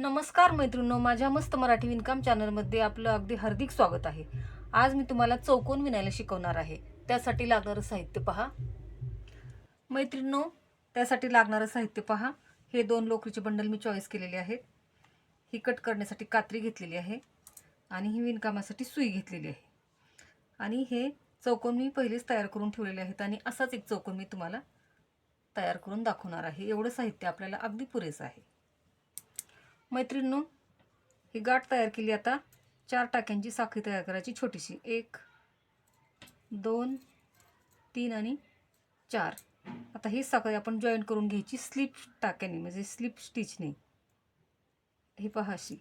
नमस्कार मैत्रिणींनो, माझ्या मस्त मराठी विणकाम चॅनलमध्ये आपलं अगदी हार्दिक स्वागत आहे. आज मी तुम्हाला चौकोन विणायला शिकवणार आहे. त्यासाठी लागणारं साहित्य पहा मैत्रिणींनो. त्यासाठी लागणारं साहित्य पहा. हे 2 लोकरीचे बंडल मी चॉईस केलेले आहेत. ही कट करण्यासाठी कात्री घेतलेली आहे आणि ही विणकामासाठी सुई घेतलेली आहे. आणि हे चौकोन मी पहिलेच तयार करून ठेवलेले आहेत आणि असाच एक चौकोन मी तुम्हाला तयार करून दाखवणार आहे. एवढं साहित्य आपल्याला अगदी पुरेसं आहे. मैत्रिणींनो, ही गाठ तयार केली. आता 4 टाक्यांची साखळी तयार करायची छोटीशी. 1 2 3 आणि 4. आता ही साखळी आपण जॉईंट करून घ्यायची स्लिप टाक्याने, म्हणजे स्लिप स्टिचने. ही पहा, अशी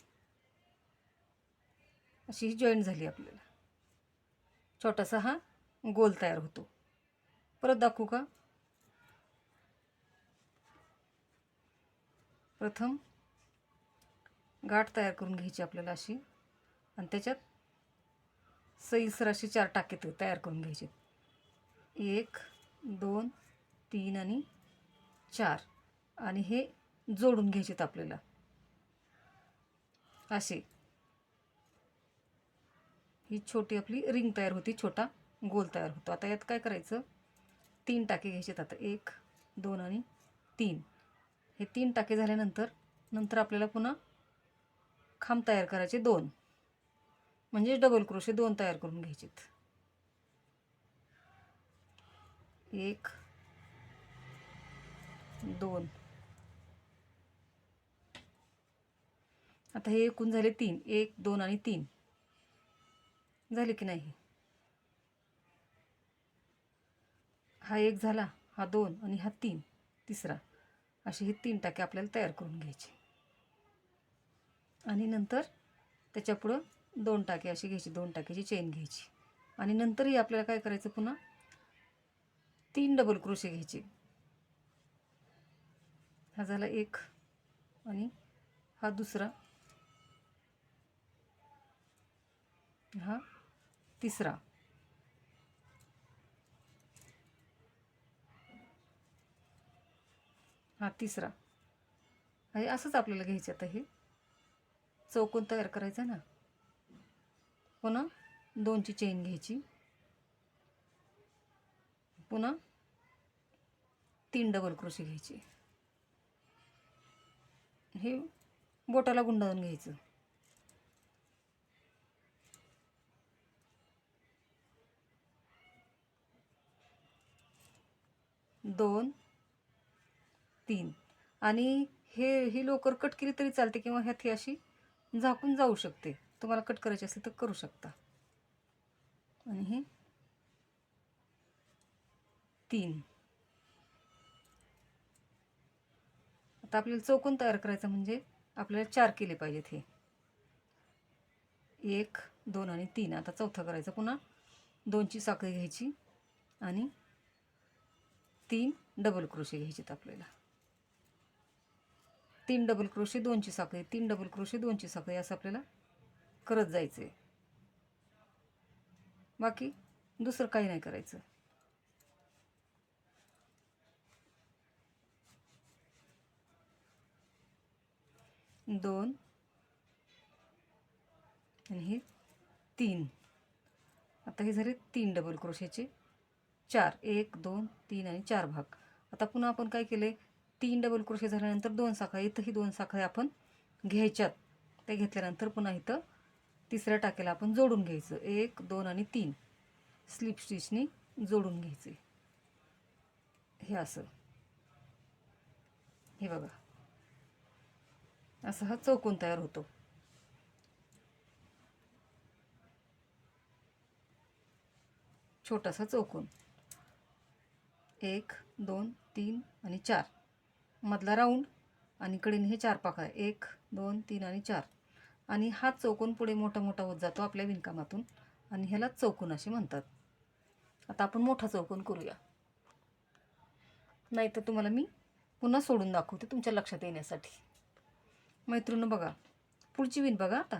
ही जॉईंट झाली. आपल्याला छोटासा हा गोल तयार होतो. परत दाखवू का? प्रथम गाठ तयार करून घ्यायची आपल्याला अशी, आणि त्याच्यात सैलसर अशी 4 टाके तयार करून घ्यायचे. 1 2 3 आणि 4. आणि हे जोडून घ्यायचेत आपल्याला असे. ही छोटी आपली रिंग तयार होती, छोटा गोल तयार होतो. आता यात काय करायचं, 3 टाके घ्यायचेत. आता 1 2 आणि 3. हे 3 टाके झाल्यानंतर आपल्याला पुन्हा खांब तयार करायचे 2, म्हणजे डबल क्रोशे 2 तयार करून घ्यायचेत. 1 2. आता हे एकूण झाले 3. 1 2 आणि 3 झाले की नाही? हा 1 झाला, हा 2 आणि हा 3 तिसरा. असे हे 3 टाके आपल्याला तयार करून घ्यायचे. आणि नंतर त्याच्यापुढं 2 टाके अशी घ्यायची, 2 टाक्याची चेन घ्यायची. आणि नंतरही आपल्याला काय करायचं, पुन्हा 3 डबल क्रोशे घ्यायचे. हा झाला 1 आणि हा दुसरा, हा तिसरा. हा तिसरा. हे असंच आपल्याला घ्यायचं. आता हे चौकोन तयार करायचा ना. पुन्हा 2ची चेन घ्यायची, पुन्हा 3 डबल क्रोशे घ्यायचे. हे बोटाला गुंडाळून घ्यायचं. दोन 3. आणि ही लोकर कट केली तरी चालते, किंवा ह्यात ही अशी झाकून जाऊ शकते. तुम्हाला कट करायची असेल तर करू शकता. आणि हे 3. आता आपल्याला चौकोन तयार करायचा, म्हणजे आपल्याला 4 केले पाहिजेत. हे 1 2 आणि 3. आता चौथा करायचा. पुन्हा 2ची साखळी घ्यायची आणि 3 डबल क्रोशे घ्यायचेत आपल्याला. 3 डबल क्रोशे, 2ची साखळी, 3 डबल क्रोशे, 2ची साखळी, असं आपल्याला करत जायचं आहे. बाकी दुसरं काही नाही करायचं. दोन आणि हे 3. आता हे झाले 3 डबल क्रोशेचे 4. 1 2 3 आणि 4 भाग. आता पुन्हा आपण काय केले, 3 डबल क्रोशे झाल्यानंतर 2 साखळी, इथंही 2 साखळी आपण घ्यायच्यात. त्या घेतल्यानंतर पुन्हा इथं तिसऱ्या टाक्याला आपण जोडून घ्यायचं. 1 2 आणि 3 स्लिप स्टिचने जोडून घ्यायचे. हे असं, हे बघा, असा हा चौकोन तयार होतो. छोटासा चौकोन. 1 2 3 आणि 4. मधला राऊंड आणि कडेने हे 4 पाकळ्या. 1 2 3 आणि 4. आणि हा चौकोन पुढे मोठा मोठा होत जातो आपल्या विणकामातून, आणि ह्याला चौकोन असे म्हणतात. आता आपण मोठा चौकोन करूया, नाहीतर तुम्हाला मी पुन्हा सोडून दाखवते तुमच्या लक्षात येण्यासाठी. मैत्रिणी बघा, पुढची विण बघा. आता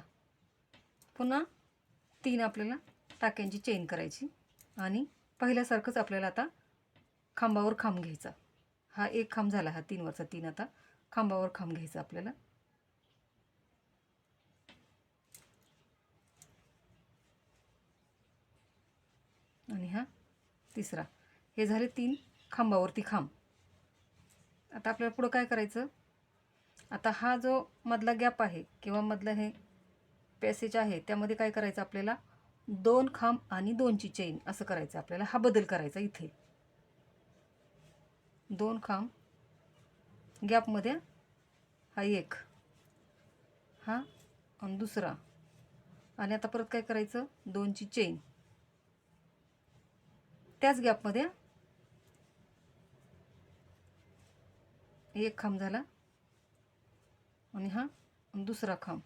पुन्हा 3 आपल्याला टाक्यांची चेन करायची, आणि पहिल्यासारखंच आपल्याला आता खांबावर खांब घ्यायचा. हा 1 खांब झाला, हा 3 वरचा 3. आता खांबावर खांब घ्यायचा आपल्याला. आणि हा तिसरा. हे झाले 3 खांबावरती खांब. आता आपल्याला पुढं काय करायचं, आता हा जो मधला गॅप आहे किंवा मधलं हे पॅसेज आहे त्यामध्ये काय करायचं आपल्याला, 2 खांब आणि 2ची चेन असं करायचं आपल्याला. हा बदल करायचा इथे, 2 खांब गॅपमध्ये, हा एक, हा आणि दुसरा. आणि आता परत काय करायचं, 2ची चेन त्याच गॅपमध्ये, एक खांब झाला आणि हा दुसरा खांब.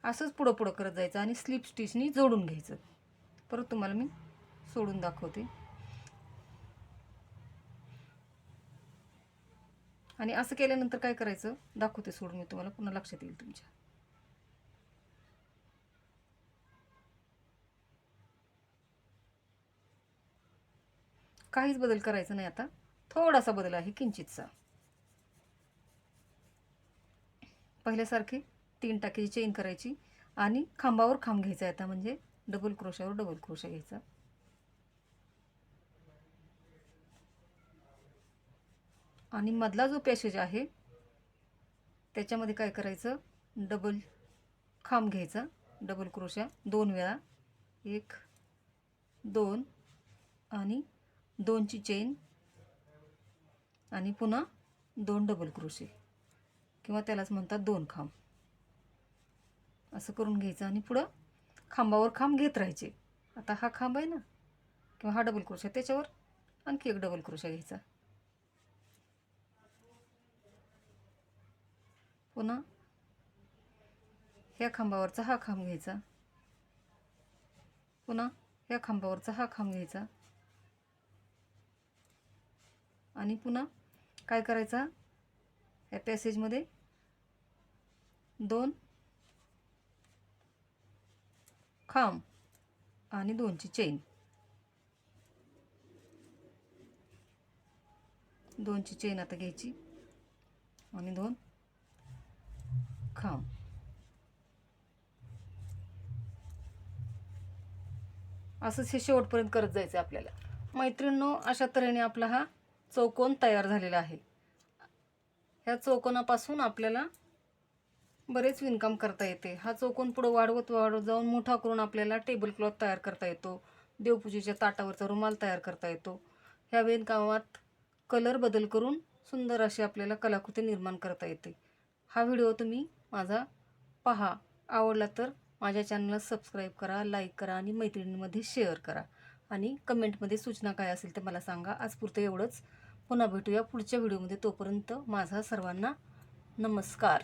असंच पुढं पुढं करत जायचं आणि स्लिप स्टिचनी जोडून घ्यायचं. परत तुम्हाला मी सोडून दाखवते. आणि असं केल्यानंतर काय करायचं दाखवते सोडून मी तुम्हाला, पुन्हा लक्षात येईल तुमच्या. काहीच बदल करायचं नाही. आता थोडासा बदल आहे, किंचितसा. पहिल्यासारखी 3 टाकीची चेन करायची आणि खांबावर खांब घ्यायचा. आता म्हणजे डबल क्रोशावर डबल क्रोशा घ्यायचा. आणि मधला जो पॅसेज आहे त्याच्यामध्ये काय करायचं, डबल खांब घ्यायचा, डबल क्रोशा 2 वेळा, 1 2 आणि 2ची चेन आणि पुन्हा 2 डबल क्रोशे किंवा त्यालाच म्हणतात 2 खांब. असं करून घ्यायचं आणि पुढं खांबावर खांब घेत राहायचे. आता हा खांब आहे ना किंवा हा डबल क्रोशा, त्याच्यावर आणखी एक डबल क्रोशा घ्यायचा. पुन्हा ह्या खांबावरचा हा खांब घ्यायचा, पुन्हा ह्या खांबावरचा हा खांब घ्यायचा आणि पुन्हा काय करायचा, ह्या पॅसेजमध्ये 2 खांब आणि 2ची चेन, 2ची चेन आता घ्यायची आणि 2 खांब. असंच हे शेवटपर्यंत करत जायचं आपल्याला. मैत्रिणींनो, अशा तऱ्हेने आपला हा चौकोन तयार झालेला आहे. ह्या चौकोनापासून आपल्याला बरेच विणकाम करता येते. हा चौकोन पुढे वाढवत वाढवत जाऊन मोठा करून आपल्याला टेबल क्लॉथ तयार करता येतो, देवपूजेच्या ताटावरचा रुमाल तयार करता येतो. ह्या विणकामात कलर बदल करून सुंदर अशी आपल्याला कलाकृती निर्माण करता येते. हा व्हिडिओ तुम्ही माझा पहा, आवडला तर माझ्या चॅनलला सबस्क्राईब करा, लाईक करा आणि मैत्रिणींमध्ये शेअर करा. आणि कमेंटमध्ये सूचना काय असेल ते मला सांगा. आज पुरतं एवढंच. पुन्हा भेटूया पुढच्या व्हिडिओमध्ये. तोपर्यंत माझा सर्वांना नमस्कार.